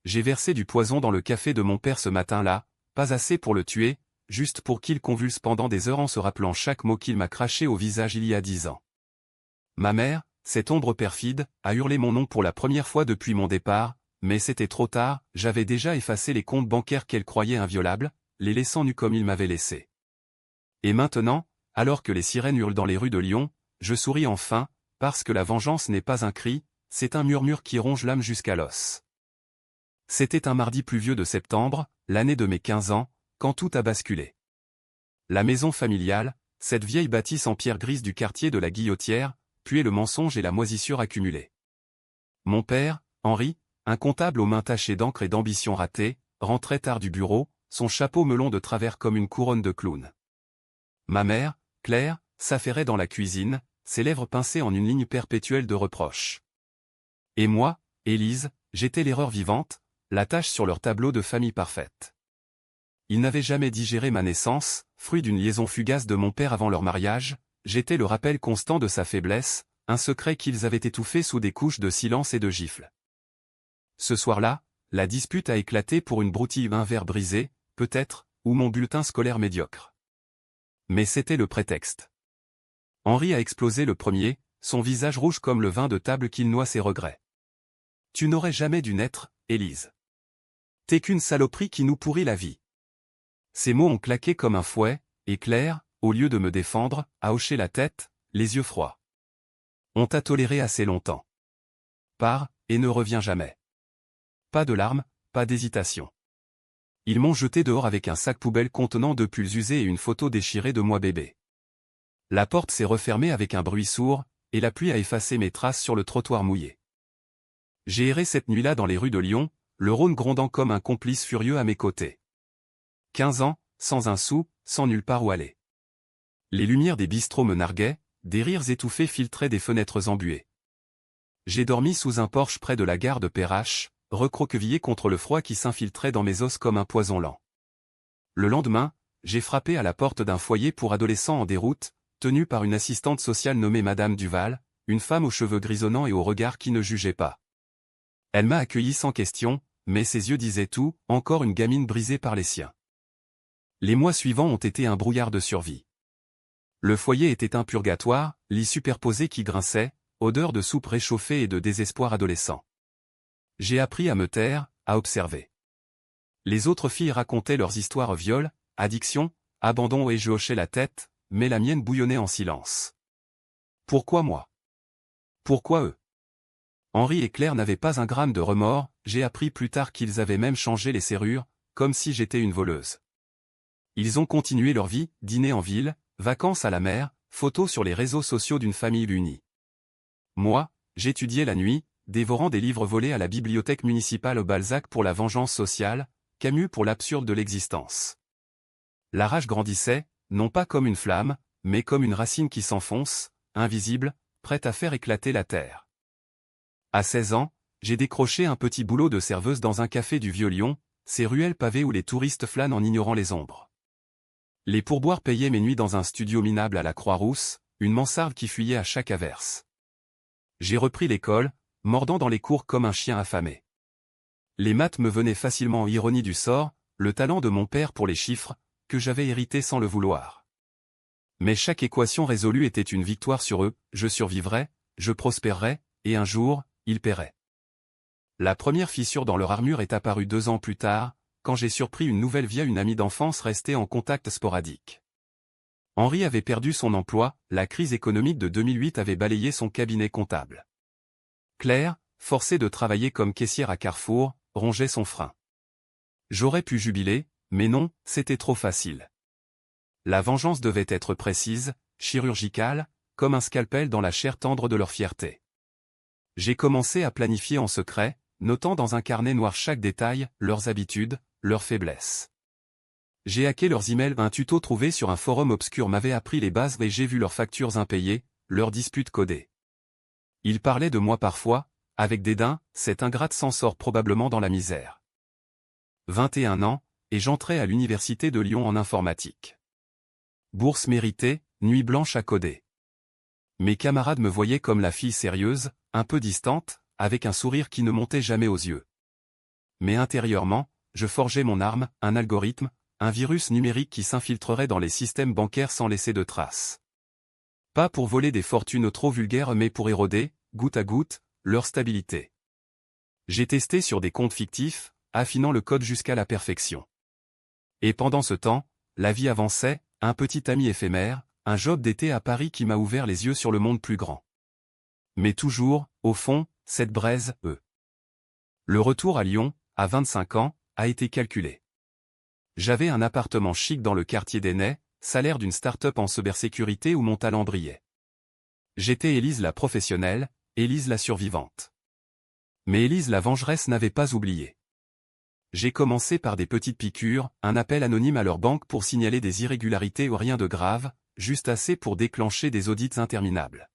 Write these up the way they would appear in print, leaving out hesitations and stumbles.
j'ai versé du poison dans le café de mon père ce matin-là, pas assez pour le tuer, juste pour qu'il convulse pendant des heures en se rappelant chaque mot qu'il m'a craché au visage il y a 10 ans. Ma mère, cette ombre perfide, a hurlé mon nom pour la première fois depuis mon départ, mais c'était trop tard, j'avais déjà effacé les comptes bancaires qu'elle croyait inviolables, les laissant nus comme il m'avait laissé. Et maintenant, alors que les sirènes hurlent dans les rues de Lyon, je souris enfin, parce que la vengeance n'est pas un cri, c'est un murmure qui ronge l'âme jusqu'à l'os. C'était un mardi pluvieux de septembre, l'année de mes 15 ans, quand tout a basculé. La maison familiale, cette vieille bâtisse en pierre grise du quartier de la Guillotière, puait le mensonge et la moisissure accumulée. Mon père, Henri, un comptable aux mains tachées d'encre et d'ambition ratée, rentrait tard du bureau, son chapeau melon de travers comme une couronne de clown. Ma mère, Claire, s'affairait dans la cuisine, ses lèvres pincées en une ligne perpétuelle de reproches. Et moi, Élise, j'étais l'erreur vivante, la tache sur leur tableau de famille parfaite. Ils n'avaient jamais digéré ma naissance, fruit d'une liaison fugace de mon père avant leur mariage, j'étais le rappel constant de sa faiblesse, un secret qu'ils avaient étouffé sous des couches de silence et de gifles. Ce soir-là, la dispute a éclaté pour une broutille, un verre brisé, peut-être, ou mon bulletin scolaire médiocre. Mais c'était le prétexte. Henri a explosé le premier, son visage rouge comme le vin de table qu'il noie ses regrets. Tu n'aurais jamais dû naître, Élise. T'es qu'une saloperie qui nous pourrit la vie. Ces mots ont claqué comme un fouet, et Claire, au lieu de me défendre, a hoché la tête, les yeux froids. On t'a toléré assez longtemps. Pars, et ne reviens jamais. Pas de larmes, pas d'hésitation. Ils m'ont jeté dehors avec un sac poubelle contenant 2 pulls usés et une photo déchirée de moi bébé. La porte s'est refermée avec un bruit sourd, et la pluie a effacé mes traces sur le trottoir mouillé. J'ai erré cette nuit-là dans les rues de Lyon, le Rhône grondant comme un complice furieux à mes côtés. 15 ans, sans un sou, sans nulle part où aller. Les lumières des bistrots me narguaient, des rires étouffés filtraient des fenêtres embuées. J'ai dormi sous un porche près de la gare de Perrache, recroquevillé contre le froid qui s'infiltrait dans mes os comme un poison lent. Le lendemain, j'ai frappé à la porte d'un foyer pour adolescents en déroute, tenu par une assistante sociale nommée Madame Duval, une femme aux cheveux grisonnants et au regard qui ne jugeait pas. Elle m'a accueilli sans question, mais ses yeux disaient tout, encore une gamine brisée par les siens. Les mois suivants ont été un brouillard de survie. Le foyer était un purgatoire, lits superposés qui grinçaient, odeur de soupe réchauffée et de désespoir adolescent. J'ai appris à me taire, à observer. Les autres filles racontaient leurs histoires viol, addiction, abandon et je hochais la tête, mais la mienne bouillonnait en silence. Pourquoi moi? Pourquoi eux? Henri et Claire n'avaient pas un gramme de remords, j'ai appris plus tard qu'ils avaient même changé les serrures, comme si j'étais une voleuse. Ils ont continué leur vie, dîner en ville, vacances à la mer, photos sur les réseaux sociaux d'une famille unie. Moi, j'étudiais la nuit, dévorant des livres volés à la bibliothèque municipale Balzac pour la vengeance sociale, Camus pour l'absurde de l'existence. La rage grandissait, non pas comme une flamme, mais comme une racine qui s'enfonce, invisible, prête à faire éclater la terre. À 16 ans, j'ai décroché un petit boulot de serveuse dans un café du Vieux-Lyon, ces ruelles pavées où les touristes flânent en ignorant les ombres. Les pourboires payaient mes nuits dans un studio minable à la Croix-Rousse, une mansarde qui fuyait à chaque averse. J'ai repris l'école, mordant dans les cours comme un chien affamé. Les maths me venaient facilement, ironie du sort, le talent de mon père pour les chiffres, que j'avais hérité sans le vouloir. Mais chaque équation résolue était une victoire sur eux, je survivrais, je prospérerais, et un jour, ils paieraient. La première fissure dans leur armure est apparue 2 ans plus tard, quand j'ai surpris une nouvelle via une amie d'enfance restée en contact sporadique. Henri avait perdu son emploi, la crise économique de 2008 avait balayé son cabinet comptable. Claire, forcée de travailler comme caissière à Carrefour, rongeait son frein. J'aurais pu jubiler, mais non, c'était trop facile. La vengeance devait être précise, chirurgicale, comme un scalpel dans la chair tendre de leur fierté. J'ai commencé à planifier en secret, notant dans un carnet noir chaque détail, leurs habitudes, leurs faiblesses. J'ai hacké leurs emails, un tuto trouvé sur un forum obscur m'avait appris les bases et j'ai vu leurs factures impayées, leurs disputes codées. Ils parlaient de moi parfois, avec dédain, cette ingrate s'en sort probablement dans la misère. 21 ans, et j'entrais à l'université de Lyon en informatique. Bourse méritée, nuit blanche à coder. Mes camarades me voyaient comme la fille sérieuse, un peu distante, avec un sourire qui ne montait jamais aux yeux. Mais intérieurement, je forgeais mon arme, un algorithme, un virus numérique qui s'infiltrerait dans les systèmes bancaires sans laisser de traces. Pas pour voler des fortunes trop vulgaires mais pour éroder, goutte à goutte, leur stabilité. J'ai testé sur des comptes fictifs, affinant le code jusqu'à la perfection. Et pendant ce temps, la vie avançait, un petit ami éphémère, un job d'été à Paris qui m'a ouvert les yeux sur le monde plus grand. Mais toujours, au fond, cette braise, Le retour à Lyon, à 25 ans, a été calculé. J'avais un appartement chic dans le quartier d'Enay, salaire d'une start-up en cybersécurité où mon talent brillait. J'étais Élise la professionnelle, Élise la survivante. Mais Élise la vengeresse n'avait pas oublié. J'ai commencé par des petites piqûres, un appel anonyme à leur banque pour signaler des irrégularités ou rien de grave, juste assez pour déclencher des audits interminables.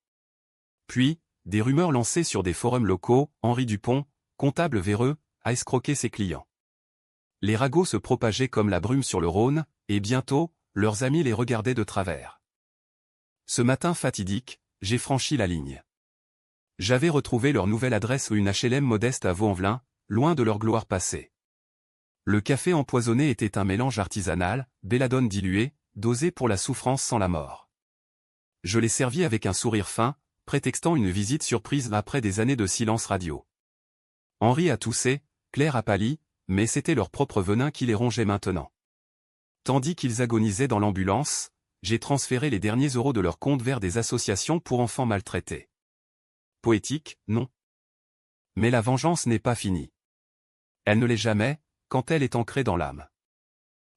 Puis, des rumeurs lancées sur des forums locaux, Henri Dupont, comptable véreux, a escroqué ses clients. Les ragots se propageaient comme la brume sur le Rhône, et bientôt, leurs amis les regardaient de travers. Ce matin fatidique, j'ai franchi la ligne. J'avais retrouvé leur nouvelle adresse ou une HLM modeste à Vaux-en-Velin, loin de leur gloire passée. Le café empoisonné était un mélange artisanal, belladone diluée, dosé pour la souffrance sans la mort. Je l'ai servi avec un sourire fin, prétextant une visite surprise après des années de silence radio. Henri a toussé, Claire a pâli, mais c'était leur propre venin qui les rongeait maintenant. Tandis qu'ils agonisaient dans l'ambulance, j'ai transféré les derniers euros de leur compte vers des associations pour enfants maltraités. Poétique, non. Mais la vengeance n'est pas finie. Elle ne l'est jamais, quand elle est ancrée dans l'âme.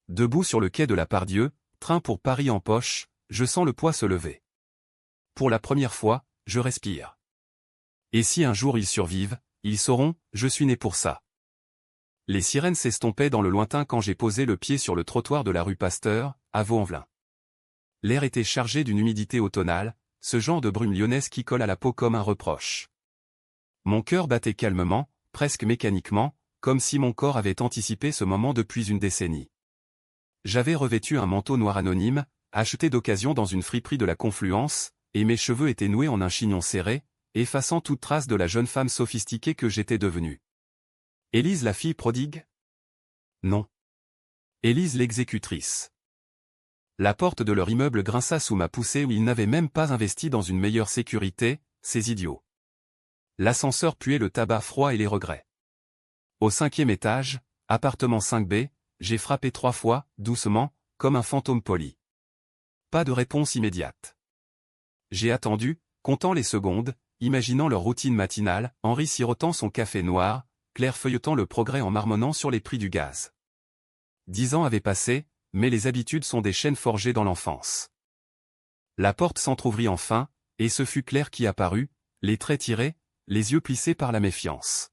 Debout sur le quai de la Pardieu, train pour Paris en poche, je sens le poids se lever. Pour la première fois, je respire. Et si un jour ils survivent, ils sauront, je suis né pour ça. Les sirènes s'estompaient dans le lointain quand j'ai posé le pied sur le trottoir de la rue Pasteur, à Vaux-en-Velin. L'air était chargé d'une humidité automnale, ce genre de brume lyonnaise qui colle à la peau comme un reproche. Mon cœur battait calmement, presque mécaniquement, comme si mon corps avait anticipé ce moment depuis une décennie. J'avais revêtu un manteau noir anonyme, acheté d'occasion dans une friperie de la Confluence, et mes cheveux étaient noués en un chignon serré, effaçant toute trace de la jeune femme sophistiquée que j'étais devenue. Élise la fille prodigue? Non. Élise l'exécutrice. La porte de leur immeuble grinça sous ma poussée où ils n'avaient même pas investi dans une meilleure sécurité, ces idiots. L'ascenseur puait le tabac froid et les regrets. Au 5e étage, appartement 5B, j'ai frappé 3 fois, doucement, comme un fantôme poli. Pas de réponse immédiate. J'ai attendu, comptant les secondes, imaginant leur routine matinale, Henri sirotant son café noir, Claire feuilletant le Progrès en marmonnant sur les prix du gaz. 10 ans avaient passé, mais les habitudes sont des chaînes forgées dans l'enfance. La porte s'entr'ouvrit enfin, et ce fut Claire qui apparut, les traits tirés, les yeux plissés par la méfiance.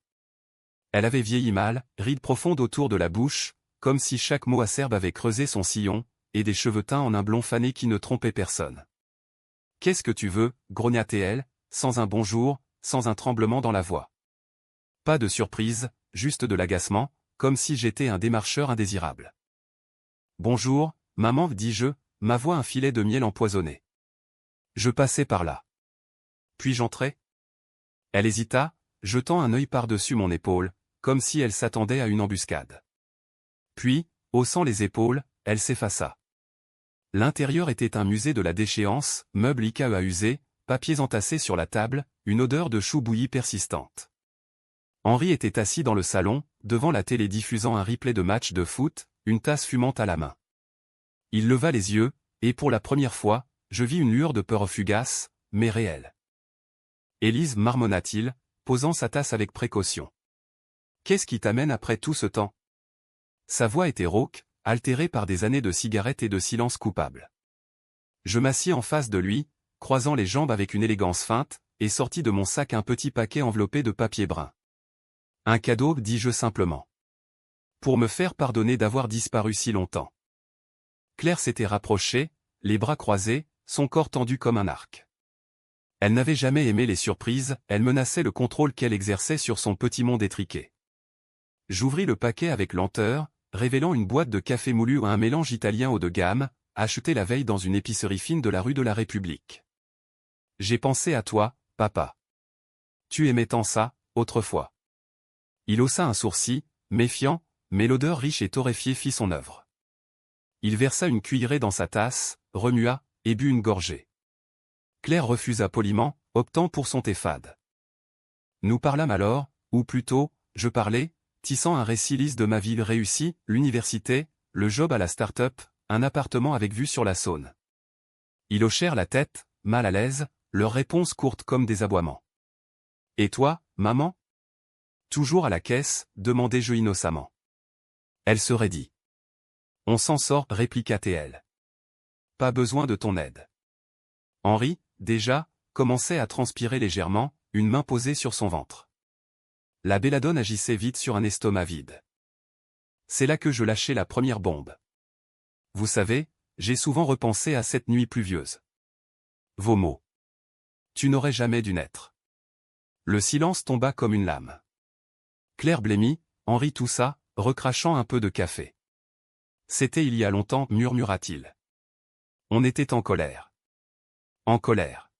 Elle avait vieilli mal, rides profondes autour de la bouche, comme si chaque mot acerbe avait creusé son sillon, et des cheveux teints en un blond fané qui ne trompait personne. « Qu'est-ce que tu veux » grognatait-elle, sans un bonjour, sans un tremblement dans la voix. Pas de surprise, juste de l'agacement, comme si j'étais un démarcheur indésirable. « Bonjour, maman, dis-je, ma voix un filet de miel empoisonné. Je passais par là. Puis j'entrais. Elle hésita, jetant un œil par-dessus mon épaule, comme si elle s'attendait à une embuscade. Puis, haussant les épaules, elle s'effaça. L'intérieur était un musée de la déchéance, meubles Ikea usés, papiers entassés sur la table, une odeur de chou bouilli persistante. Henri était assis dans le salon, devant la télé diffusant un replay de match de foot, une tasse fumante à la main. Il leva les yeux, et pour la première fois, je vis une lueur de peur fugace, mais réelle. « Élise, marmonna-t-il, posant sa tasse avec précaution. Qu'est-ce qui t'amène après tout ce temps ?» Sa voix était rauque, altérée par des années de cigarettes et de silence coupable. Je m'assis en face de lui, croisant les jambes avec une élégance feinte, et sortis de mon sac un petit paquet enveloppé de papier brun. « Un cadeau, dis-je simplement. Pour me faire pardonner d'avoir disparu si longtemps. » Claire s'était rapprochée, les bras croisés, son corps tendu comme un arc. Elle n'avait jamais aimé les surprises, elle menaçait le contrôle qu'elle exerçait sur son petit monde étriqué. J'ouvris le paquet avec lenteur, révélant une boîte de café moulu à un mélange italien haut de gamme, acheté la veille dans une épicerie fine de la rue de la République. « J'ai pensé à toi, papa. Tu aimais tant ça, autrefois. » Il haussa un sourcil, Méfiant, mais l'odeur riche et torréfiée fit son œuvre. Il versa une cuillerée dans sa tasse, remua, et but une gorgée. Claire refusa poliment, optant pour son thé fade. Nous parlâmes alors, ou plutôt, je parlais, tissant un récit lisse de ma vie réussie, l'université, le job à la start-up, un appartement avec vue sur la Saône. Ils hochèrent la tête, mal à l'aise, leurs réponses courtes comme des aboiements. « Et toi, maman ?» Toujours à la caisse, demandai-je innocemment. Elle se raidit. « On s'en sort, répliqua TL. Pas besoin de ton aide. » Henri, déjà, commençait à transpirer légèrement, une main posée sur son ventre. La belladone agissait vite sur un estomac vide. C'est là que je lâchai la première bombe. Vous savez, j'ai souvent repensé à cette nuit pluvieuse. Vos mots. Tu n'aurais jamais dû naître. Le silence tomba comme une lame. Claire blêmit, Henri toussa, recrachant un peu de café. C'était il y a longtemps, murmura-t-il. On était en colère. En colère.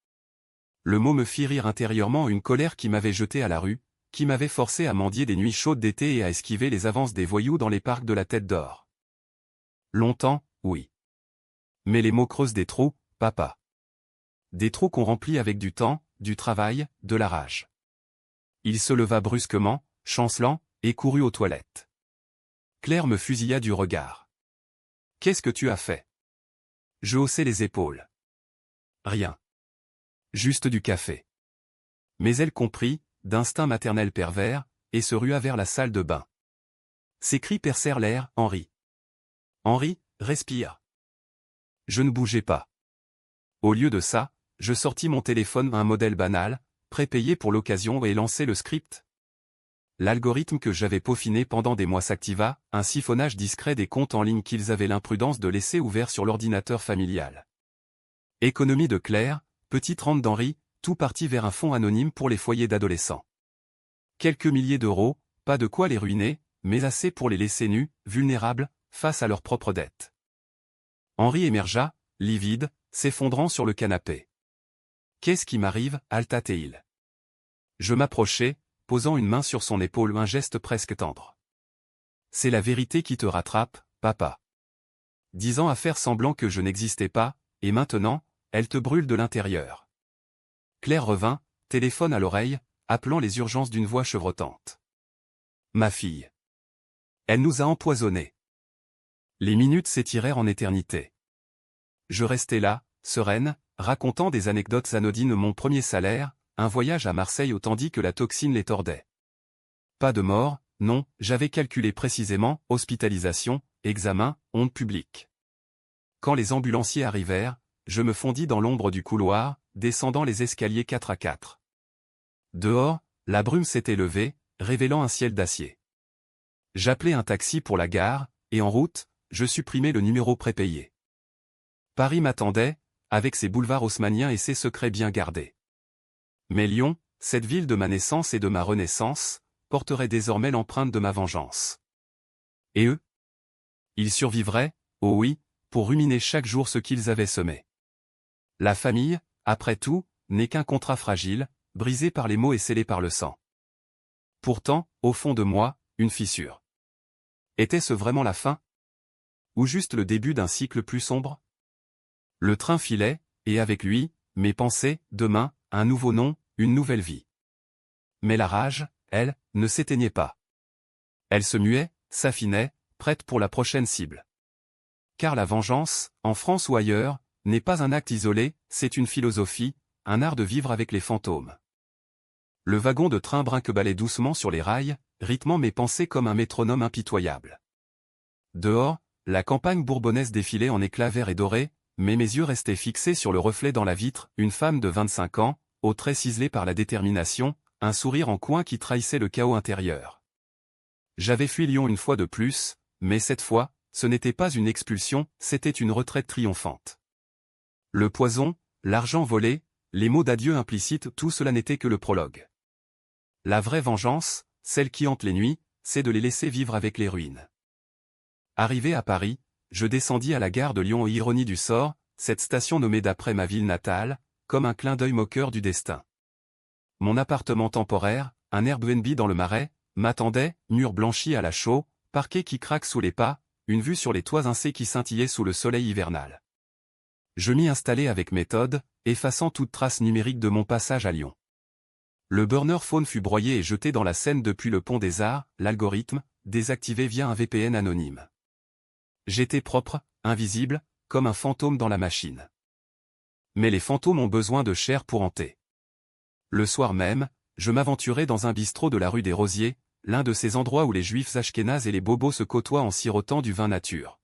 Le mot me fit rire intérieurement, une colère qui m'avait jeté à la rue, qui m'avait forcé à mendier des nuits chaudes d'été et à esquiver les avances des voyous dans les parcs de la Tête d'Or. Longtemps, oui. Mais les mots creusent des trous, papa. Des trous qu'on remplit avec du temps, du travail, de la rage. Il se leva brusquement, chancelant, et courut aux toilettes. Claire me fusilla du regard. « Qu'est-ce que tu as fait ?» Je haussai les épaules. « Rien. Juste du café. » Mais elle comprit, d'instinct maternel pervers, et se rua vers la salle de bain. Ses cris percèrent l'air, Henri. Henri, respire. Je ne bougeais pas. Au lieu de ça, je sortis mon téléphone, un modèle banal, prépayé pour l'occasion, et lançai le script. L'algorithme que j'avais peaufiné pendant des mois s'activa, un siphonnage discret des comptes en ligne qu'ils avaient l'imprudence de laisser ouverts sur l'ordinateur familial. Économie de Claire, petite rente d'Henri, tout parti vers un fonds anonyme pour les foyers d'adolescents. Quelques milliers d'euros, pas de quoi les ruiner, mais assez pour les laisser nus, vulnérables, face à leurs propres dettes. Henri émergea, livide, s'effondrant sur le canapé. « Qu'est-ce qui m'arrive » halta-t-il. Je m'approchai, posant une main sur son épaule, un geste presque tendre. « C'est la vérité qui te rattrape, papa. 10 ans à faire semblant que je n'existais pas, et maintenant, elle te brûle de l'intérieur. » Claire revint, téléphone à l'oreille, appelant les urgences d'une voix chevrotante. « Ma fille. Elle nous a empoisonnés. » Les minutes s'étirèrent en éternité. Je restai là, sereine, racontant des anecdotes anodines, mon premier salaire, un voyage à Marseille, tandis que la toxine les tordait. Pas de mort, non, j'avais calculé précisément, hospitalisation, examen, honte publique. Quand les ambulanciers arrivèrent, je me fondis dans l'ombre du couloir, descendant les escaliers 4 à 4. Dehors, la brume s'était levée, révélant un ciel d'acier. J'appelai un taxi pour la gare, et en route, je supprimai le numéro prépayé. Paris m'attendait, avec ses boulevards haussmanniens et ses secrets bien gardés. Mais Lyon, cette ville de ma naissance et de ma renaissance, porterait désormais l'empreinte de ma vengeance. Et eux? Ils survivraient, oh oui, pour ruminer chaque jour ce qu'ils avaient semé. La famille, après tout, n'est qu'un contrat fragile, brisé par les mots et scellé par le sang. Pourtant, au fond de moi, une fissure. Était-ce vraiment la fin? Ou juste le début d'un cycle plus sombre? Le train filait, et avec lui, mes pensées, demain, un nouveau nom, une nouvelle vie. Mais la rage, elle, ne s'éteignait pas. Elle se muait, s'affinait, prête pour la prochaine cible. Car la vengeance, en France ou ailleurs, n'est pas un acte isolé, c'est une philosophie, un art de vivre avec les fantômes. Le wagon de train brinque-ballait doucement sur les rails, rythmant mes pensées comme un métronome impitoyable. Dehors, la campagne bourbonnaise défilait en éclats verts et dorés, mais mes yeux restaient fixés sur le reflet dans la vitre, une femme de 25 ans, aux traits ciselés par la détermination, un sourire en coin qui trahissait le chaos intérieur. J'avais fui Lyon une fois de plus, mais cette fois, ce n'était pas une expulsion, c'était une retraite triomphante. Le poison, l'argent volé, les mots d'adieu implicites, tout cela n'était que le prologue. La vraie vengeance, celle qui hante les nuits, c'est de les laisser vivre avec les ruines. Arrivé à Paris, je descendis à la gare de Lyon, ironie du sort, cette station nommée d'après ma ville natale, comme un clin d'œil moqueur du destin. Mon appartement temporaire, un Airbnb dans le Marais, m'attendait, murs blanchis à la chaux, parquet qui craque sous les pas, une vue sur les toits incés qui scintillaient sous le soleil hivernal. Je m'y installai avec méthode, effaçant toute trace numérique de mon passage à Lyon. Le burner phone fut broyé et jeté dans la Seine depuis le pont des Arts, l'algorithme, désactivé via un VPN anonyme. J'étais propre, invisible, comme un fantôme dans la machine. Mais les fantômes ont besoin de chair pour hanter. Le soir même, je m'aventurai dans un bistrot de la rue des Rosiers, l'un de ces endroits où les juifs ashkénazes et les bobos se côtoient en sirotant du vin nature.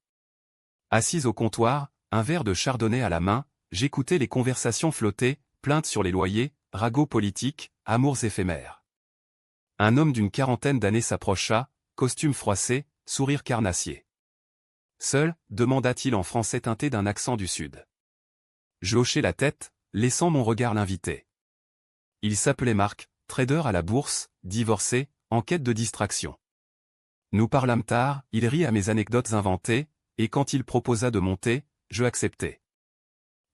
Assise au comptoir, un verre de chardonnay à la main, j'écoutais les conversations flotter, plaintes sur les loyers, ragots politiques, amours éphémères. Un homme d'une quarantaine d'années s'approcha, costume froissé, sourire carnassier. Seul, demanda-t-il en français teinté d'un accent du Sud. Je hochai la tête, laissant mon regard l'inviter. Il s'appelait Marc, trader à la bourse, divorcé, en quête de distraction. Nous parlâmes tard, il rit à mes anecdotes inventées, et quand il proposa de monter, je acceptai.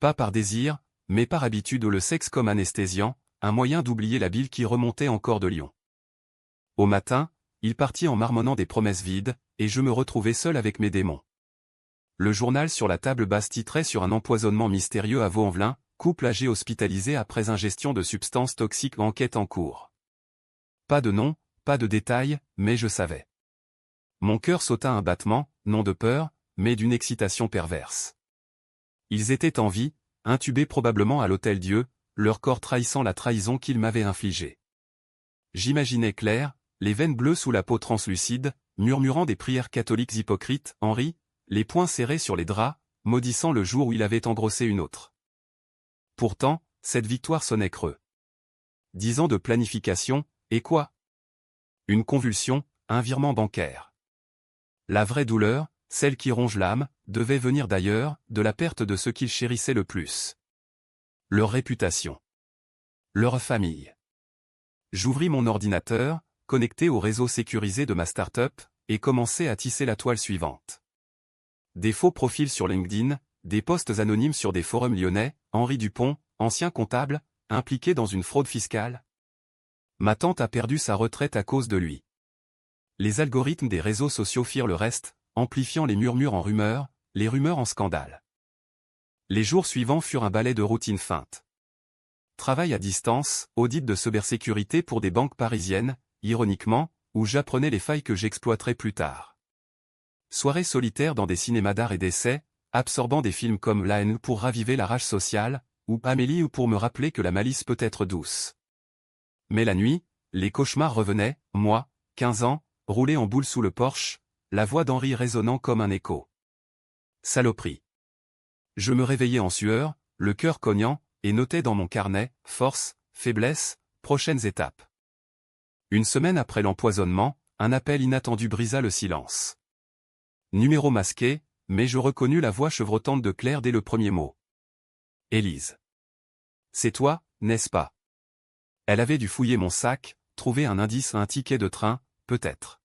Pas par désir, mais par habitude, le sexe comme anesthésiant, un moyen d'oublier la bile qui remontait encore de Lyon. Au matin, il partit en marmonnant des promesses vides, et je me retrouvai seul avec mes démons. Le journal sur la table basse titrait sur un empoisonnement mystérieux à Vaux-en-Velin, couple âgé hospitalisé après ingestion de substances toxiques, enquête en cours. Pas de nom, pas de détails, mais je savais. Mon cœur sauta un battement, non de peur, mais d'une excitation perverse. Ils étaient en vie, intubés probablement à l'Hôtel-Dieu, leur corps trahissant la trahison qu'ils m'avaient infligée. J'imaginais Claire, les veines bleues sous la peau translucide, murmurant des prières catholiques hypocrites, Henri, les poings serrés sur les draps, maudissant le jour où il avait engrossé une autre. Pourtant, cette victoire sonnait creux. 10 ans de planification, et quoi? Une convulsion, un virement bancaire. La vraie douleur, celle qui ronge l'âme, devait venir d'ailleurs, de la perte de ce qu'ils chérissaient le plus. Leur réputation. Leur famille. J'ouvris mon ordinateur, connecté au réseau sécurisé de ma start-up, et commençai à tisser la toile suivante. Des faux profils sur LinkedIn, des posts anonymes sur des forums lyonnais, Henri Dupont, ancien comptable, impliqué dans une fraude fiscale. Ma tante a perdu sa retraite à cause de lui. Les algorithmes des réseaux sociaux firent le reste, amplifiant les murmures en rumeurs, les rumeurs en scandale. Les jours suivants furent un balai de routine feinte. Travail à distance, audit de cybersécurité pour des banques parisiennes, ironiquement, où j'apprenais les failles que j'exploiterais plus tard. Soirées solitaires dans des cinémas d'art et d'essai, absorbant des films comme La haine pour raviver la rage sociale, ou Amélie ou pour me rappeler que la malice peut être douce. Mais la nuit, les cauchemars revenaient, moi, 15 ans, roulé en boule sous le porche, la voix d'Henri résonnant comme un écho. Saloperie. Je me réveillais en sueur, le cœur cognant, et notais dans mon carnet, force, faiblesse, prochaines étapes. Une semaine après l'empoisonnement, un appel inattendu brisa le silence. Numéro masqué, mais je reconnus la voix chevrotante de Claire dès le premier mot. Élise. C'est toi, n'est-ce pas? Elle avait dû fouiller mon sac, trouver un indice, un ticket de train, peut-être.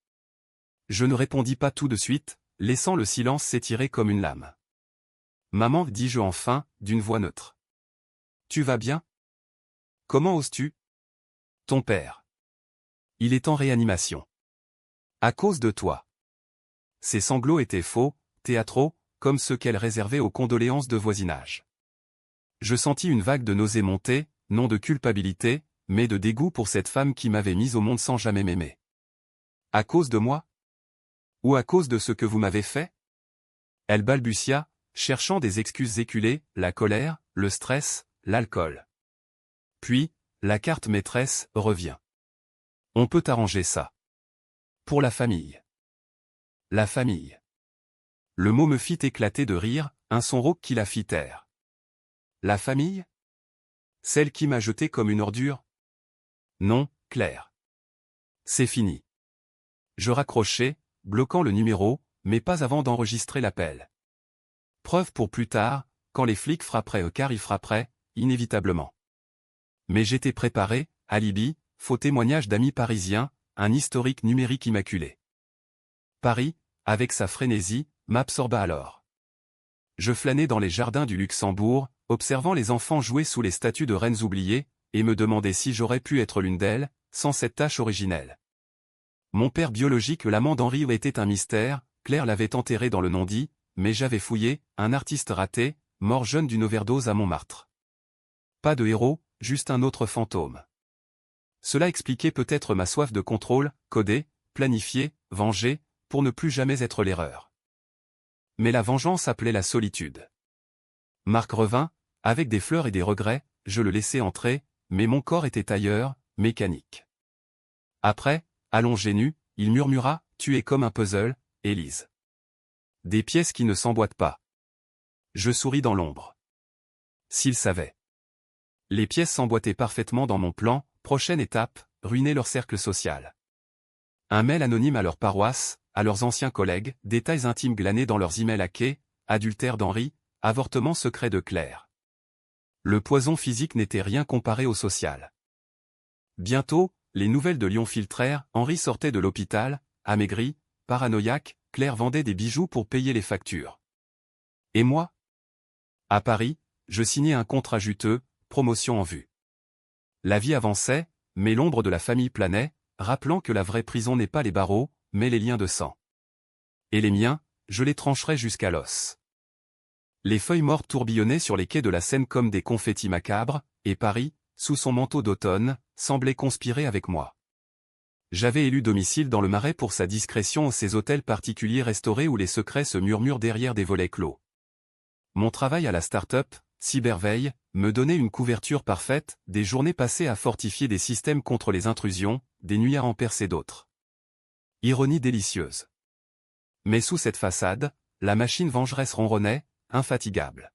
Je ne répondis pas tout de suite, laissant le silence s'étirer comme une lame. Maman, dis-je enfin, d'une voix neutre. Tu vas bien? Comment oses-tu? Ton père. Il est en réanimation. À cause de toi. Ses sanglots étaient faux, théâtraux, comme ceux qu'elle réservait aux condoléances de voisinage. Je sentis une vague de nausée monter, non de culpabilité, mais de dégoût pour cette femme qui m'avait mise au monde sans jamais m'aimer. À cause de moi? Ou à cause de ce que vous m'avez fait? Elle balbutia, cherchant des excuses éculées, la colère, le stress, l'alcool. Puis, la carte maîtresse revient. On peut arranger ça. Pour la famille. La famille. Le mot me fit éclater de rire, un son rauque qui la fit taire. La famille? Celle qui m'a jeté comme une ordure? Non, Claire. C'est fini. Je raccrochai, bloquant le numéro, mais pas avant d'enregistrer l'appel. Preuve pour plus tard, quand les flics frapperaient car ils frapperaient, inévitablement. Mais j'étais préparé, alibi, faux témoignage d'amis parisiens, un historique numérique immaculé. Paris, avec sa frénésie, m'absorba alors. Je flânais dans les jardins du Luxembourg, observant les enfants jouer sous les statues de reines oubliées, et me demandais si j'aurais pu être l'une d'elles, sans cette tâche originelle. Mon père biologique, l'amant d'Henri, était un mystère. Claire l'avait enterré dans le non-dit, mais j'avais fouillé, un artiste raté, mort jeune d'une overdose à Montmartre. Pas de héros, juste un autre fantôme. Cela expliquait peut-être ma soif de contrôle, coder, planifier, venger, pour ne plus jamais être l'erreur. Mais la vengeance appelait la solitude. Marc revint, avec des fleurs et des regrets, je le laissai entrer, mais mon corps était ailleurs, mécanique. Après, allongé nu, il murmura, « Tu es comme un puzzle, Élise. Des pièces qui ne s'emboîtent pas. » Je souris dans l'ombre. S'il savait. Les pièces s'emboîtaient parfaitement dans mon plan, prochaine étape, ruiner leur cercle social. Un mail anonyme à leur paroisse, à leurs anciens collègues, détails intimes glanés dans leurs emails hackés, adultère d'Henri, avortement secret de Claire. Le poison physique n'était rien comparé au social. Bientôt, les nouvelles de Lyon filtrèrent, Henri sortait de l'hôpital, amaigri, paranoïaque, Claire vendait des bijoux pour payer les factures. Et moi? À Paris, je signais un contrat juteux, promotion en vue. La vie avançait, mais l'ombre de la famille planait, rappelant que la vraie prison n'est pas les barreaux, mais les liens de sang. Et les miens, je les trancherais jusqu'à l'os. Les feuilles mortes tourbillonnaient sur les quais de la Seine comme des confettis macabres, et Paris, sous son manteau d'automne, semblait conspirer avec moi. J'avais élu domicile dans le Marais pour sa discrétion, ces hôtels particuliers restaurés où les secrets se murmurent derrière des volets clos. Mon travail à la start-up, Cyberveille, me donnait une couverture parfaite, des journées passées à fortifier des systèmes contre les intrusions, des nuits à en percer d'autres. Ironie délicieuse. Mais sous cette façade, la machine vengeresse ronronnait, infatigable.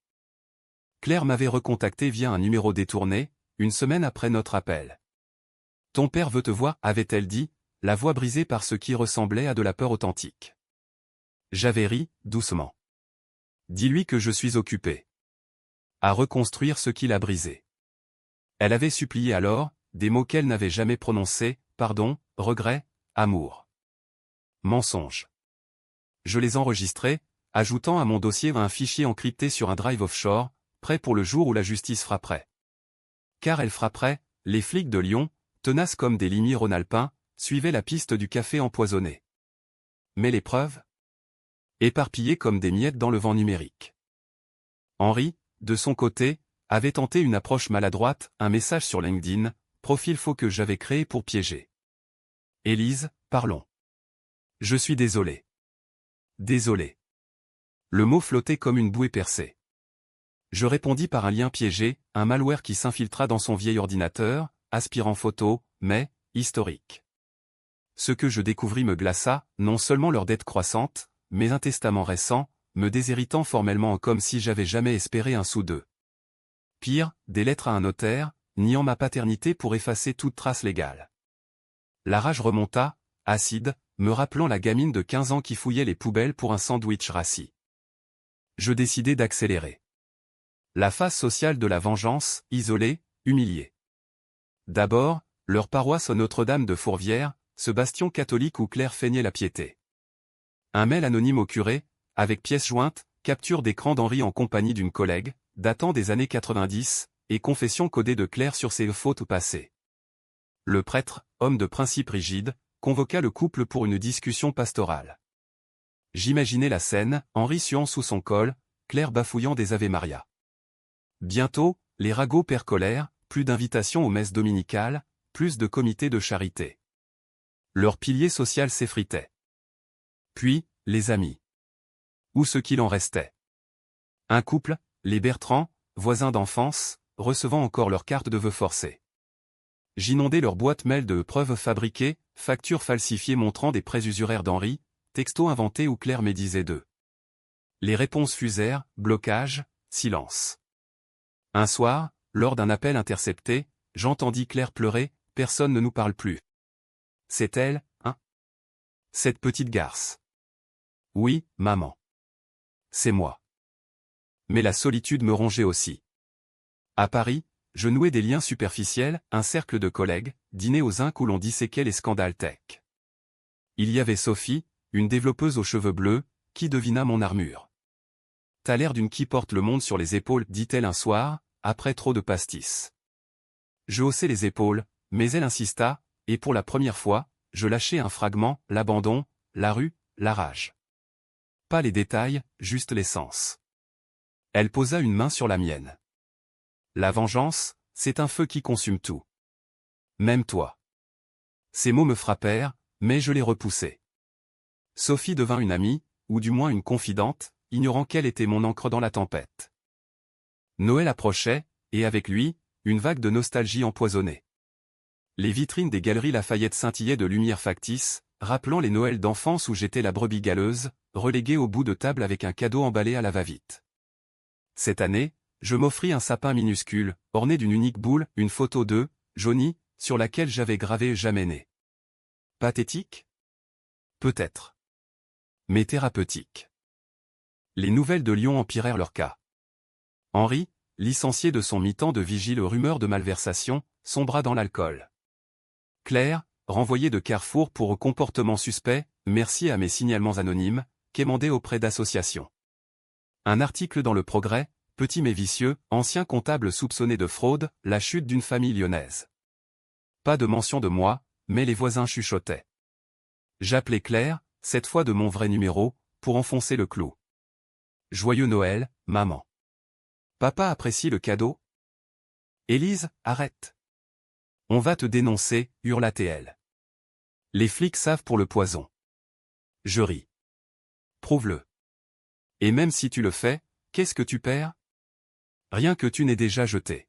Claire m'avait recontacté via un numéro détourné, une semaine après notre appel. « Ton père veut te voir » avait-elle dit, la voix brisée par ce qui ressemblait à de la peur authentique. J'avais ri, doucement. « Dis-lui que je suis occupé à reconstruire ce qu'il a brisé. » Elle avait supplié alors, des mots qu'elle n'avait jamais prononcés, pardon, regret, amour. Mensonge. Je les enregistrais, ajoutant à mon dossier un fichier encrypté sur un drive offshore, prêt pour le jour où la justice frapperait. Car elle frapperait, les flics de Lyon, tenaces comme des limiers rhône-alpins, suivaient la piste du café empoisonné. Mais les preuves? Éparpillées comme des miettes dans le vent numérique. Henri, de son côté, avait tenté une approche maladroite, un message sur LinkedIn, profil faux que j'avais créé pour piéger. Élise, parlons. Je suis désolé. Désolé. Le mot flottait comme une bouée percée. Je répondis par un lien piégé, un malware qui s'infiltra dans son vieil ordinateur, aspirant photos, mais, historique. Ce que je découvris me glaça, non seulement leur dette croissante, mais un testament récent, me déshéritant formellement comme si j'avais jamais espéré un sou d'eux. Pire, des lettres à un notaire, niant ma paternité pour effacer toute trace légale. La rage remonta, acide, me rappelant la gamine de 15 ans qui fouillait les poubelles pour un sandwich rassis. Je décidai d'accélérer. La phase sociale de la vengeance, isolée, humiliée. D'abord, leur paroisse Notre-Dame de Fourvière, ce bastion catholique où Claire feignait la piété. Un mail anonyme au curé, avec pièce jointe, capture d'écran d'Henri en compagnie d'une collègue, datant des années 90, et confession codée de Claire sur ses fautes passées. Le prêtre, homme de principe rigide, convoqua le couple pour une discussion pastorale. J'imaginais la scène, Henri suant sous son col, Claire bafouillant des Ave Maria. Bientôt, les ragots percolèrent, plus d'invitations aux messes dominicales, plus de comités de charité. Leur pilier social s'effritait. Puis, les amis. Ou ce qu'il en restait. Un couple, les Bertrand, voisins d'enfance, recevant encore leurs cartes de vœux forcées. J'inondais leur boîte mail de preuves fabriquées, factures falsifiées montrant des préusuraires d'Henri, textos inventés où Claire médisait d'eux. Les réponses fusèrent, blocage, silence. Un soir, lors d'un appel intercepté, j'entendis Claire pleurer, « Personne ne nous parle plus. » C'est elle, hein? Cette petite garce. Oui, maman. C'est moi. Mais la solitude me rongeait aussi. À Paris, je nouais des liens superficiels, un cercle de collègues, dîner aux Inc où l'on disséquait les scandales tech. Il y avait Sophie, une développeuse aux cheveux bleus, qui devina mon armure. « T'as l'air d'une qui porte le monde sur les épaules » dit-elle un soir, après trop de pastis. Je haussai les épaules, mais elle insista, et pour la première fois, je lâchai un fragment, l'abandon, la rue, la rage. Pas les détails, juste l'essence. Elle posa une main sur la mienne. La vengeance, c'est un feu qui consume tout. Même toi. Ces mots me frappèrent, mais je les repoussai. Sophie devint une amie, ou du moins une confidente, ignorant qu'elle était mon ancre dans la tempête. Noël approchait, et avec lui, une vague de nostalgie empoisonnée. Les vitrines des galeries Lafayette scintillaient de lumière factice, rappelant les Noëls d'enfance où j'étais la brebis galeuse, reléguée au bout de table avec un cadeau emballé à la va-vite. Cette année, je m'offris un sapin minuscule, orné d'une unique boule, une photo de Johnny, sur laquelle j'avais gravé « Jamais né ». Pathétique? Peut-être. Mais thérapeutique. Les nouvelles de Lyon empirèrent leur cas. Henri, licencié de son mi-temps de vigile aux rumeurs de malversation, sombra dans l'alcool. Claire, renvoyée de Carrefour pour comportement suspect, merci à mes signalements anonymes, quémandait auprès d'associations. Un article dans Le Progrès, petit mais vicieux, ancien comptable soupçonné de fraude, la chute d'une famille lyonnaise. Pas de mention de moi, mais les voisins chuchotaient. J'appelais Claire, cette fois de mon vrai numéro, pour enfoncer le clou. Joyeux Noël, maman. Papa apprécie le cadeau? Élise, arrête. On va te dénoncer, hurla-t-elle. Les flics savent pour le poison. Je ris. Prouve-le. Et même si tu le fais, qu'est-ce que tu perds? Rien que tu n'aies déjà jeté.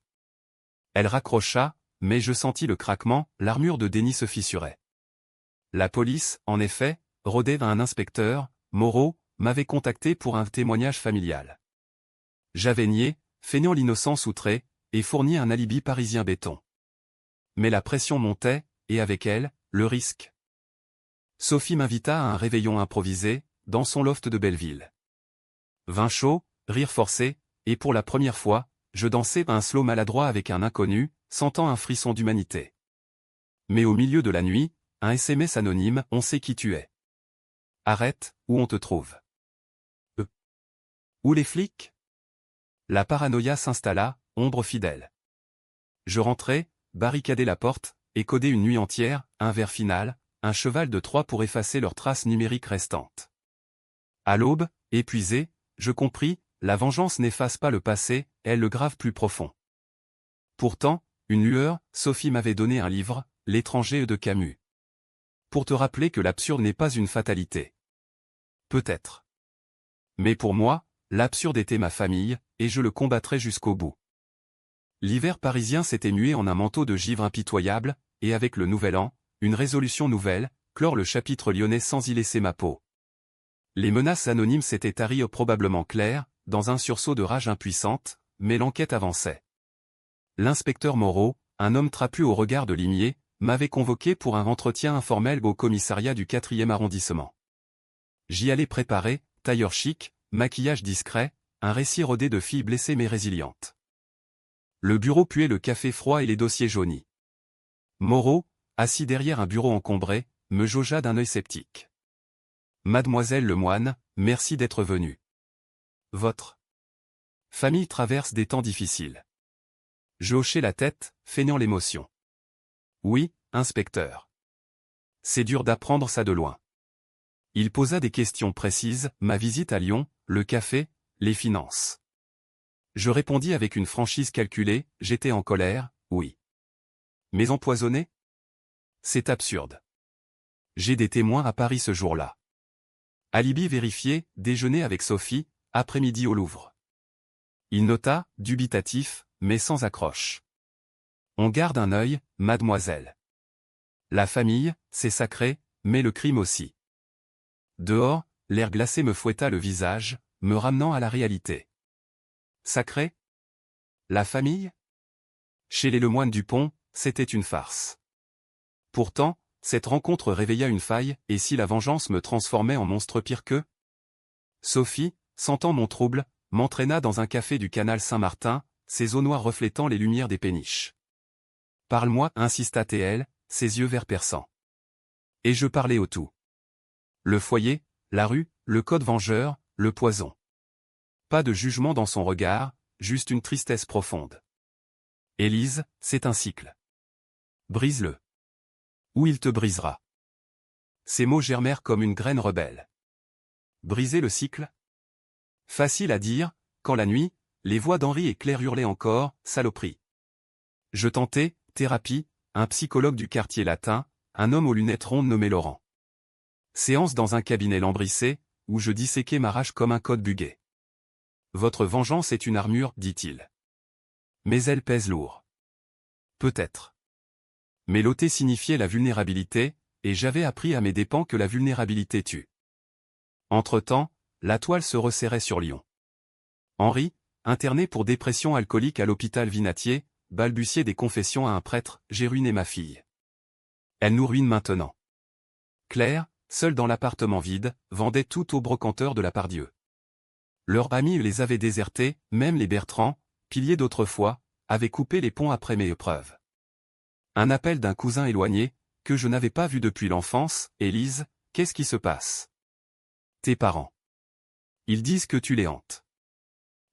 Elle raccrocha, mais je sentis le craquement, l'armure de Denis se fissurait. La police, en effet, rôdait un inspecteur, Moreau, m'avait contacté pour un témoignage familial. J'avais nié, feignant l'innocence outrée, et fourni un alibi parisien béton. Mais la pression montait, et avec elle, le risque. Sophie m'invita à un réveillon improvisé, dans son loft de Belleville. Vin chaud, rire forcé, et pour la première fois, je dansais un slow maladroit avec un inconnu, sentant un frisson d'humanité. Mais au milieu de la nuit, un SMS anonyme, on sait qui tu es. Arrête, où on te trouve. Où les flics? La paranoïa s'installa, ombre fidèle. Je rentrai, barricadai la porte, et codai une nuit entière, un vers final, un cheval de Troie pour effacer leurs traces numériques restantes. À l'aube, épuisé, je compris, la vengeance n'efface pas le passé, elle le grave plus profond. Pourtant, une lueur, Sophie m'avait donné un livre, L'étranger de Camus. Pour te rappeler que l'absurde n'est pas une fatalité. Peut-être. Mais pour moi, l'absurde était ma famille, et je le combattrai jusqu'au bout. L'hiver parisien s'était mué en un manteau de givre impitoyable, et avec le nouvel an, une résolution nouvelle, clore le chapitre lyonnais sans y laisser ma peau. Les menaces anonymes s'étaient taries probablement claires, dans un sursaut de rage impuissante, mais l'enquête avançait. L'inspecteur Moreau, un homme trapu au regard de limier, m'avait convoqué pour un entretien informel au commissariat du 4e arrondissement. J'y allais préparer, tailleur chic, maquillage discret, un récit rodé de filles blessées mais résilientes. Le bureau puait le café froid et les dossiers jaunis. Moreau, assis derrière un bureau encombré, me jaugea d'un œil sceptique. Mademoiselle Lemoine, merci d'être venue. Votre famille traverse des temps difficiles. Je hochai la tête, feignant l'émotion. Oui, inspecteur. C'est dur d'apprendre ça de loin. Il posa des questions précises, ma visite à Lyon, le café, les finances. Je répondis avec une franchise calculée, j'étais en colère, oui. Mais empoisonné? C'est absurde. J'ai des témoins à Paris ce jour-là. Alibi vérifié, déjeuner avec Sophie, après-midi au Louvre. Il nota, dubitatif, mais sans accroche. On garde un œil, mademoiselle. La famille, c'est sacré, mais le crime aussi. Dehors, l'air glacé me fouetta le visage, me ramenant à la réalité. Sacré? La famille? Chez les Lemoine Dupont, c'était une farce. Pourtant, cette rencontre réveilla une faille, et si la vengeance me transformait en monstre pire qu'eux? Sophie, sentant mon trouble, m'entraîna dans un café du canal Saint-Martin, ses eaux noires reflétant les lumières des péniches. Parle-moi, insista-t-elle, ses yeux verts perçants. Et je parlais au tout. Le foyer, la rue, le code vengeur, le poison. Pas de jugement dans son regard, juste une tristesse profonde. Élise, c'est un cycle. Brise-le. Ou il te brisera. Ces mots germèrent comme une graine rebelle. Briser le cycle? Facile à dire, quand la nuit, les voix d'Henri et Claire hurlaient encore, saloperie. Je tentais, thérapie, un psychologue du quartier latin, un homme aux lunettes rondes nommé Laurent. Séance dans un cabinet lambrissé, où je disséquais ma rage comme un code bugué. Votre vengeance est une armure, dit-il. Mais elle pèse lourd. Peut-être. Mais l'ôter signifiait la vulnérabilité, et j'avais appris à mes dépens que la vulnérabilité tue. Entre-temps, la toile se resserrait sur Lyon. Henri, interné pour dépression alcoolique à l'hôpital Vinatier, balbutiait des confessions à un prêtre, j'ai ruiné ma fille. Elle nous ruine maintenant. Claire, seule dans l'appartement vide, vendait tout aux brocanteurs de la Pardieu. Leurs amis les avaient désertés, même les Bertrand, piliers d'autrefois, avaient coupé les ponts après mes épreuves. Un appel d'un cousin éloigné, que je n'avais pas vu depuis l'enfance, Élise, qu'est-ce qui se passe? Tes parents. Ils disent que tu les hantes.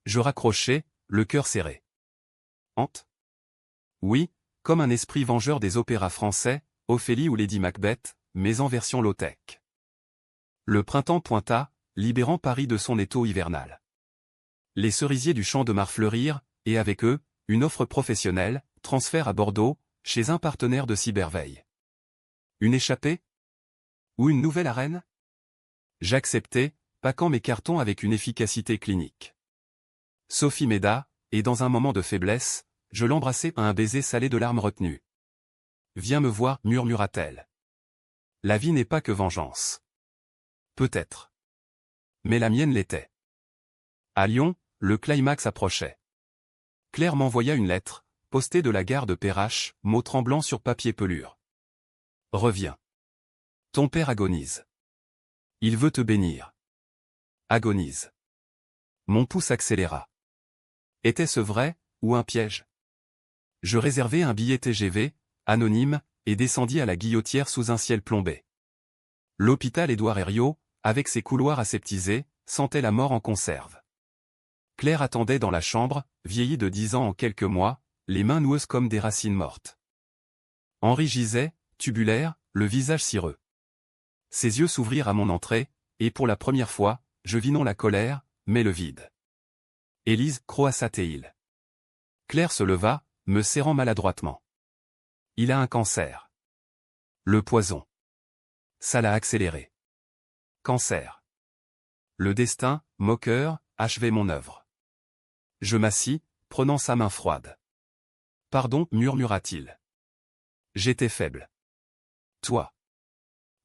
Je raccrochais, le cœur serré. Hante? Oui, comme un esprit vengeur des opéras français, Ophélie ou Lady Macbeth, mais en version low-tech. Le printemps pointa, libérant Paris de son étau hivernal. Les cerisiers du champ de Mars fleurirent, et avec eux, une offre professionnelle, transfert à Bordeaux, chez un partenaire de cyberveille. Une échappée? Ou une nouvelle arène? J'acceptais, paquant mes cartons avec une efficacité clinique. Sophie m'aida, et dans un moment de faiblesse, je l'embrassai à un baiser salé de larmes retenues. Viens me voir, murmura-t-elle. La vie n'est pas que vengeance. Peut-être. Mais la mienne l'était. À Lyon, le climax approchait. Claire m'envoya une lettre, postée de la gare de Perrache, mots tremblants sur papier pelure. Reviens. Ton père agonise. Il veut te bénir. Agonise. Mon pouce accéléra. Était-ce vrai, ou un piège? Je réservai un billet TGV, anonyme, et descendis à la Guillotière sous un ciel plombé. L'hôpital Édouard Herriot, avec ses couloirs aseptisés, sentait la mort en conserve. Claire attendait dans la chambre, vieillie de 10 ans en quelques mois, les mains noueuses comme des racines mortes. Henri gisait, tubulaire, le visage cireux. Ses yeux s'ouvrirent à mon entrée, et pour la première fois, je vis non la colère, mais le vide. Élise, croassa-t-il. Claire se leva, me serrant maladroitement. Il a un cancer. Le poison. Ça l'a accéléré. Cancer. Le destin, moqueur, achevait mon œuvre. Je m'assis, prenant sa main froide. Pardon, murmura-t-il. J'étais faible. Toi.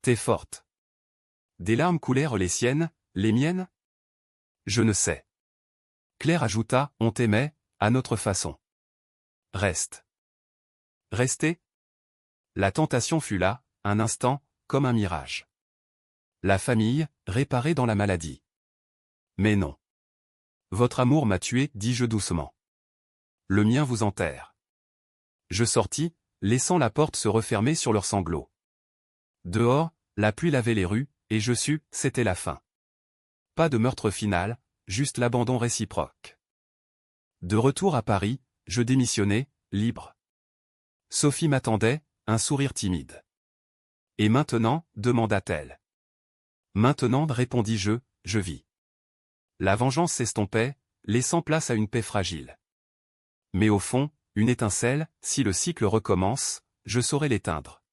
T'es forte. Des larmes coulèrent les siennes, les miennes? Je ne sais. Claire ajouta, on t'aimait, à notre façon. Reste. Rester? La tentation fut là, un instant, comme un mirage. La famille, réparée dans la maladie. Mais non. Votre amour m'a tué, dis-je doucement. Le mien vous enterre. Je sortis, laissant la porte se refermer sur leurs sanglots. Dehors, la pluie lavait les rues, et je sus, c'était la fin. Pas de meurtre final, juste l'abandon réciproque. De retour à Paris, je démissionnai, libre. Sophie m'attendait, un sourire timide. Et maintenant, demanda-t-elle. Maintenant, répondis-je, je vis. La vengeance s'estompait, laissant place à une paix fragile. Mais au fond, une étincelle, si le cycle recommence, je saurais l'éteindre.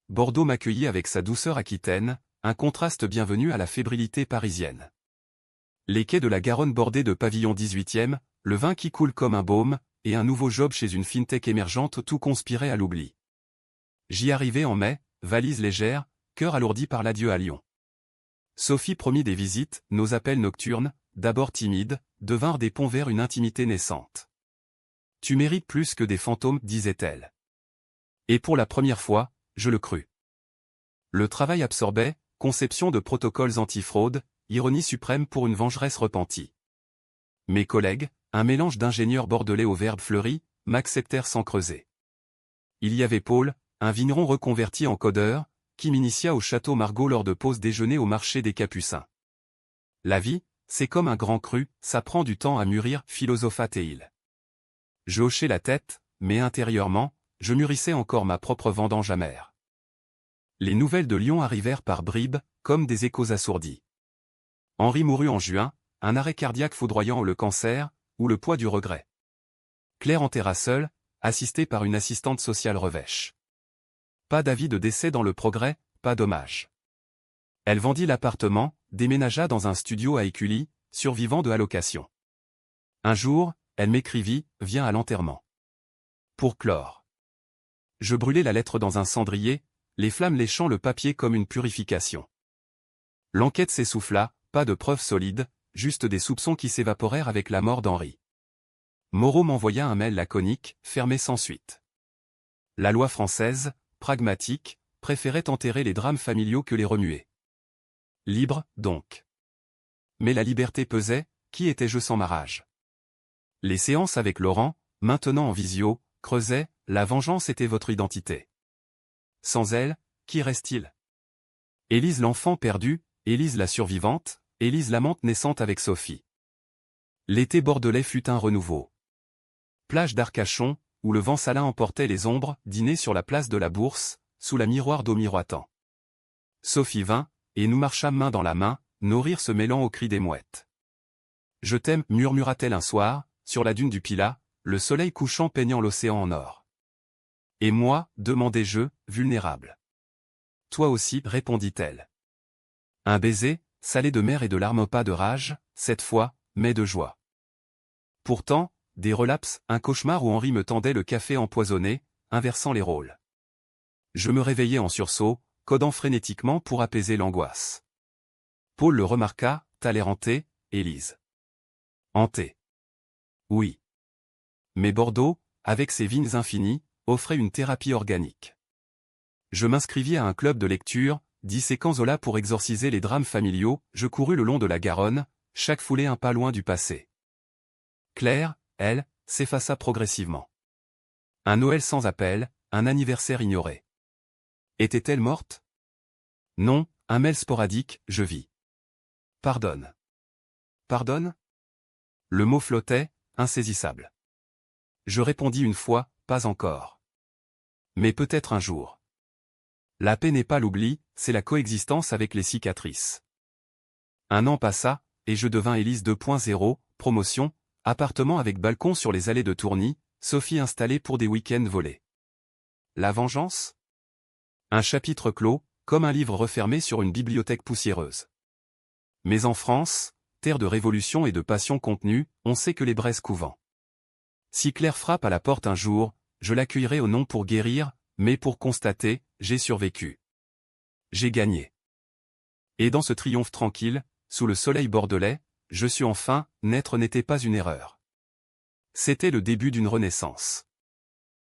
Bordeaux m'accueillit avec sa douceur aquitaine, un contraste bienvenu à la fébrilité parisienne. Les quais de la Garonne bordés de pavillons 18e, le vin qui coule comme un baume, et un nouveau job chez une fintech émergente, tout conspirait à l'oubli. J'y arrivai en mai, valise légère, cœur alourdi par l'adieu à Lyon. Sophie promit des visites, nos appels nocturnes, d'abord timides, devinrent des ponts vers une intimité naissante. Tu mérites plus que des fantômes, disait-elle. Et pour la première fois, je le crus. Le travail absorbait, conception de protocoles antifraude, ironie suprême pour une vengeresse repentie. Mes collègues, un mélange d'ingénieurs bordelais au verbe fleuri, m'acceptèrent sans creuser. Il y avait Paul, un vigneron reconverti en codeur, qui m'initia au château Margaux lors de pauses déjeuner au marché des Capucins. La vie, c'est comme un grand cru, ça prend du temps à mûrir, philosopha-t-il. Je hochai la tête, mais intérieurement, je mûrissais encore ma propre vendange amère. Les nouvelles de Lyon arrivèrent par bribes, comme des échos assourdis. Henri mourut en juin, un arrêt cardiaque foudroyant le cancer, ou le poids du regret. Claire enterra seule, assistée par une assistante sociale revêche. Pas d'avis de décès dans le progrès, pas d'hommage. Elle vendit l'appartement, déménagea dans un studio à Écully, survivant de allocation. Un jour, elle m'écrivit « Viens à l'enterrement ». Pour clore. Je brûlai la lettre dans un cendrier, les flammes léchant le papier comme une purification. L'enquête s'essouffla, pas de preuves solides, juste des soupçons qui s'évaporèrent avec la mort d'Henri. Moreau m'envoya un mail laconique, fermé sans suite. La loi française, pragmatique, préférait enterrer les drames familiaux que les remuer. Libre, donc. Mais la liberté pesait, qui étais-je sans ma rage? Les séances avec Laurent, maintenant en visio, creusaient, la vengeance était votre identité. Sans elle, qui reste-t-il? Élise l'enfant perdu, Élise la survivante, Élise l'amante naissante avec Sophie. L'été bordelais fut un renouveau. Plage d'Arcachon, où le vent salin emportait les ombres, dîner sur la place de la Bourse, sous la miroir d'eau miroitant. Sophie vint, et nous marchâmes main dans la main, nos rires se mêlant aux cris des mouettes. Je t'aime, murmura-t-elle un soir, sur la dune du Pilat, le soleil couchant peignant l'océan en or. Et moi, demandai-je, vulnérable. Toi aussi, répondit-elle. Un baiser, salé de mer et de larmes pas de rage, cette fois, mais de joie. Pourtant, des relapses, un cauchemar où Henri me tendait le café empoisonné, inversant les rôles. Je me réveillai en sursaut, codant frénétiquement pour apaiser l'angoisse. Paul le remarqua, t'as l'air hanté, Élise. Hanté. Oui. Mais Bordeaux, avec ses vignes infinies, offrait une thérapie organique. Je m'inscrivis à un club de lecture, disséquant Zola pour exorciser les drames familiaux, je courus le long de la Garonne, chaque foulée un pas loin du passé. Claire, elle, s'effaça progressivement. Un Noël sans appel, un anniversaire ignoré. Était-elle morte? Non, un mail sporadique, je vis. Pardonne. Pardonne? Le mot flottait, insaisissable. Je répondis une fois, pas encore. Mais peut-être un jour. La paix n'est pas l'oubli, c'est la coexistence avec les cicatrices. Un an passa, et je devins Élise 2.0, promotion, appartement avec balcon sur les allées de Tourny, Sophie installée pour des week-ends volés. La vengeance? Un chapitre clos, comme un livre refermé sur une bibliothèque poussiéreuse. Mais en France, terre de révolution et de passion contenue, on sait que les braises couvent. Si Claire frappe à la porte un jour, je l'accueillerai au non pour guérir, mais pour constater, j'ai survécu. J'ai gagné. Et dans ce triomphe tranquille, sous le soleil bordelais, je suis enfin, naître n'était pas une erreur. C'était le début d'une renaissance.